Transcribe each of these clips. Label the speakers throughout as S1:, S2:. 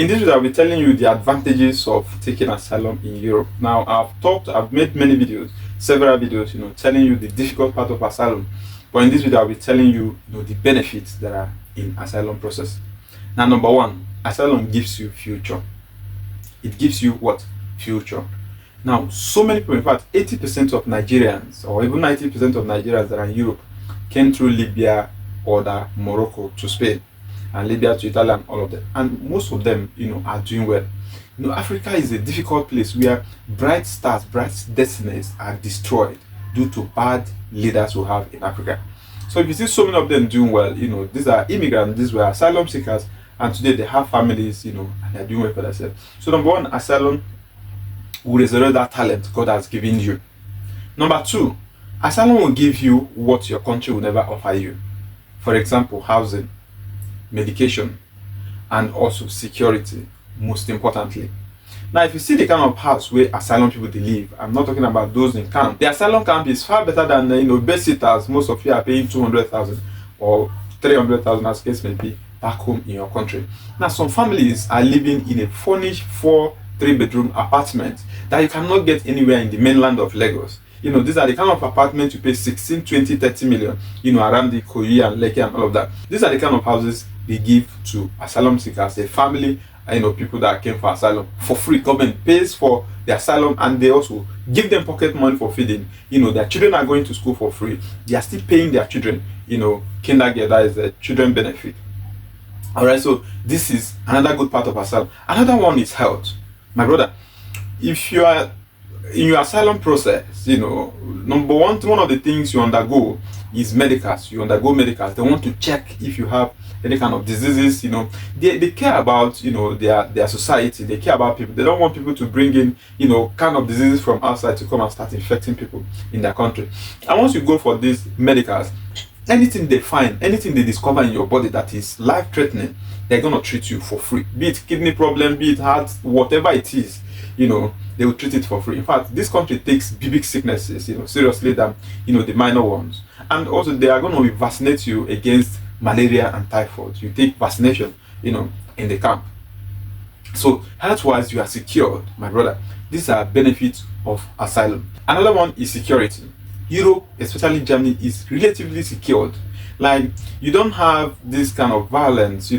S1: In this video, I'll be telling you the advantages of taking asylum in Europe. Now, I've made many videos, several videos, telling you the difficult part of asylum. But in this video, I'll be telling you, the benefits that are in asylum process. Now, number one, asylum gives you future. It gives you what? Future. Now, so many people, in fact, 80% of Nigerians, or even 90% of Nigerians that are in Europe, came through Libya or Morocco to Spain, and Libya to Italy, and all of them. And most of them, are doing well. Africa is a difficult place where bright stars, bright destinies are destroyed due to bad leaders we have in Africa. So if you see so many of them doing well, these are immigrants, these were asylum seekers, and today they have families, and they're doing well for themselves. So number one, asylum will resurrect that talent God has given you. Number two, asylum will give you what your country will never offer you. For example, housing, medication, and also security, most importantly. Now, if you see the kind of house where asylum people they live, I'm not talking about those in camp. The asylum camp is far better than bed sitters. Most of you are paying 200,000 or 300,000 as case may be back home in your country. Now, some families are living in a furnished 3-bedroom apartment that you cannot get anywhere in the mainland of Lagos. These are the kind of apartments you pay 16, 20, 30 million, around the Korea and Lekki and all of that. These are the kind of houses they give to asylum seekers, a family, people that came for asylum for free. Government pays for the asylum, and they also give them pocket money for feeding. Their children are going to school for free. They are still paying their children, kindergarten, that is the children benefit. Alright, so this is another good part of asylum. Another one is health. My brother, if you are in your asylum process, number one of the things you undergo is medicals. You undergo medicals. They want to check if you have any kind of diseases. They care about their society. They care about people. They don't want people to bring in kind of diseases from outside to come and start infecting people in their country. And once you go for these medicals, anything they find, anything they discover in your body that is life-threatening, they're gonna treat you for free. Be it kidney problem, be it heart, whatever it is, they will treat it for free. In fact, this country takes big sicknesses, seriously than the minor ones. And also, they are going to vaccinate you against malaria and typhoid. You take vaccination, in the camp. So health-wise, you are secured, my brother. These are benefits of asylum. Another one is security. Europe, especially Germany, is relatively secured. Like, you don't have this kind of violence,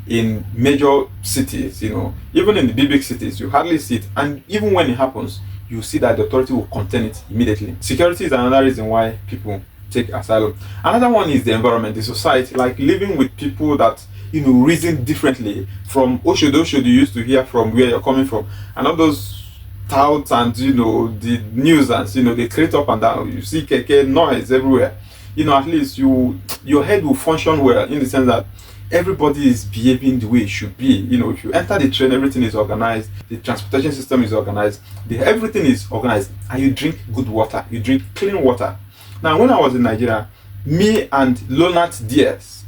S1: in major cities, even in the big cities, you hardly see it. And even when it happens, you see that the authority will contain it immediately. Security is another reason why people take asylum. Another one is the environment, the society, like living with people that, reason differently from Oshodo you used to hear from where you're coming from. And all those touts and, the nuisance, they create up and down. You see keke noise everywhere. At least your head will function well, in the sense that everybody is behaving the way it should be. If you enter the train, everything is organized, the transportation system is organized, everything is organized, and you drink good water, you drink clean water. Now, when I was in Nigeria, me and Lonat DS,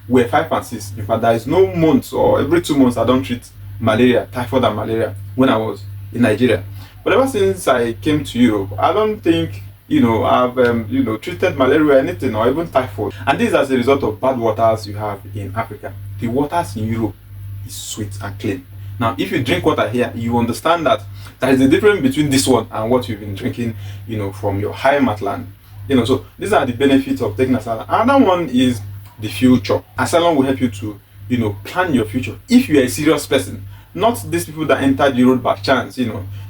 S1: were 5 and 6. In fact, there is no months or every 2 months I don't treat malaria, typhoid and malaria when I was in Nigeria. But ever since I came to Europe, I don't think I've treated malaria or anything, or even typhoid. And this is as a result of bad waters you have in Africa. The waters in Europe is sweet and clean. Now, if you drink water here, you understand that there is a difference between this one and what you've been drinking, from your high land. So these are the benefits of taking asylum. Another one is the future. Asylum will help you to, plan your future. If you are a serious person, not these people that entered the road by chance,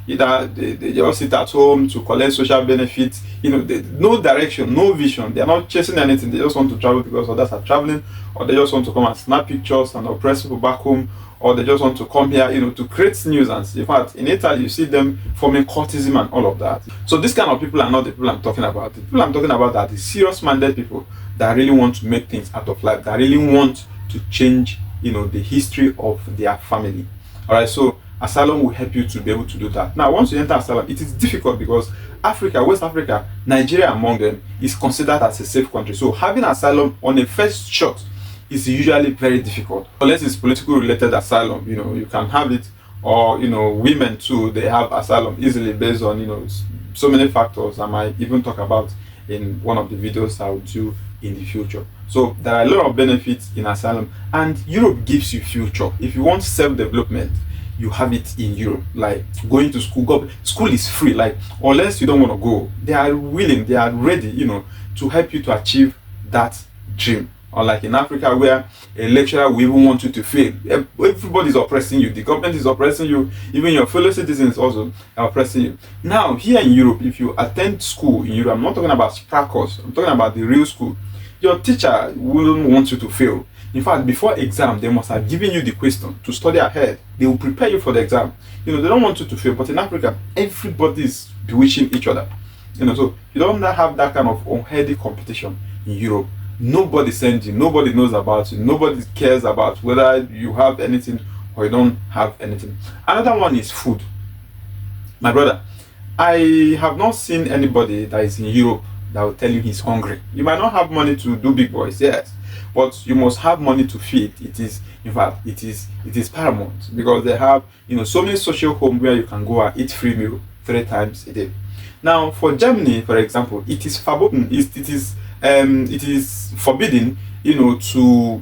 S1: either they just sit at home to collect social benefits, no direction, no vision. They are not chasing anything. They just want to travel because others are traveling, or they just want to come and snap pictures and oppress people back home, or they just want to come here, to create nuisance. In fact, in Italy, you see them forming cultism and all of that. So this kind of people are not the people I'm talking about. The people I'm talking about are the serious-minded people that really want to make things out of life, that really want to change, the history of their family. Alright, so asylum will help you to be able to do that. Now, once you enter asylum, it is difficult because Africa, West Africa, Nigeria among them, is considered as a safe country. So having asylum on a first shot is usually very difficult. Unless it's political related asylum, you can have it. Or, women too, they have asylum easily based on, so many factors I might even talk about in one of the videos I will do in the future. So there are a lot of benefits in asylum, and Europe gives you future. If you want self-development, you have it in Europe. Like going to school, school is free. Like unless you don't want to go, they are willing, they are ready, to help you to achieve that dream. Unlike in Africa, where a lecturer will even want you to fail. Everybody is oppressing you. The government is oppressing you. Even your fellow citizens also are oppressing you. Now, here in Europe, if you attend school in Europe, I'm not talking about sparkles. I'm talking about the real school. Your teacher wouldn't want you to fail. In fact, before exam, they must have given you the question to study ahead. They will prepare you for the exam. They don't want you to fail. But in Africa, everybody is bewitching each other. So you don't have that kind of unhealthy competition in Europe. Nobody sends you, nobody knows about you, nobody cares about whether you have anything or you don't have anything. Another one is food. My brother, I have not seen anybody that is in Europe that will tell you he's hungry. You might not have money to do big boys, yes, but you must have money to feed. It is, in fact, it is paramount, because they have so many social homes where you can go and eat free meal 3 times a day. Now, for Germany, for example, it is forbidden. It is forbidden, to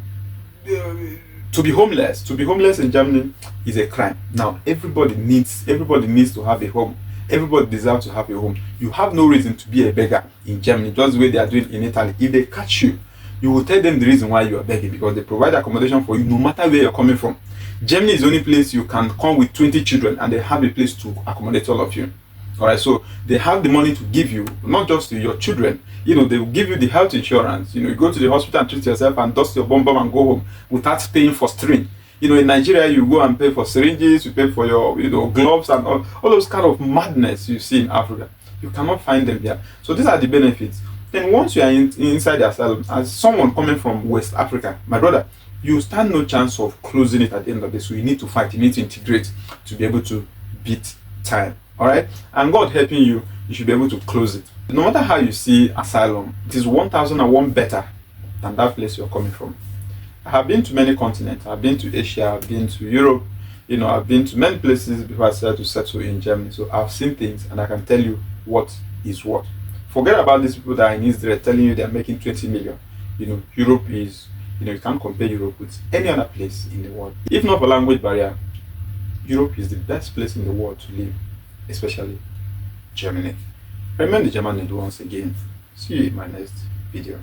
S1: be homeless. To be homeless in Germany is a crime. Now, everybody needs to have a home. Everybody deserves to have a home. You have no reason to be a beggar in Germany, just the way they are doing in Italy. If they catch you, you will tell them the reason why you are begging, because they provide accommodation for you no matter where you're coming from. Germany is the only place you can come with 20 children and they have a place to accommodate all of you. Alright, so they have the money to give you, not just to your children. They will give you the health insurance. You go to the hospital and treat yourself and dust your bum and go home without paying for syringe. In Nigeria, you go and pay for syringes, you pay for your gloves and all those kind of madness you see in Africa. You cannot find them there. So these are the benefits. Then once you are inside the asylum, as someone coming from West Africa, my brother, you stand no chance of closing it at the end of the day. So you need to fight, you need to integrate to be able to beat time. Alright, and God helping you, you should be able to close it. No matter how you see asylum, it is 1001 better than that place you're coming from. I have been to many continents. I've been to Asia, I've been to Europe, I've been to many places before I started to settle in Germany. So I've seen things and I can tell you what is what. Forget about these people that are in Israel telling you they're making 20 million. Europe is, you can't compare Europe with any other place in the world. If not for language barrier, Europe is the best place in the world to live. Especially Germany. Remember the German once again. See you in my next video.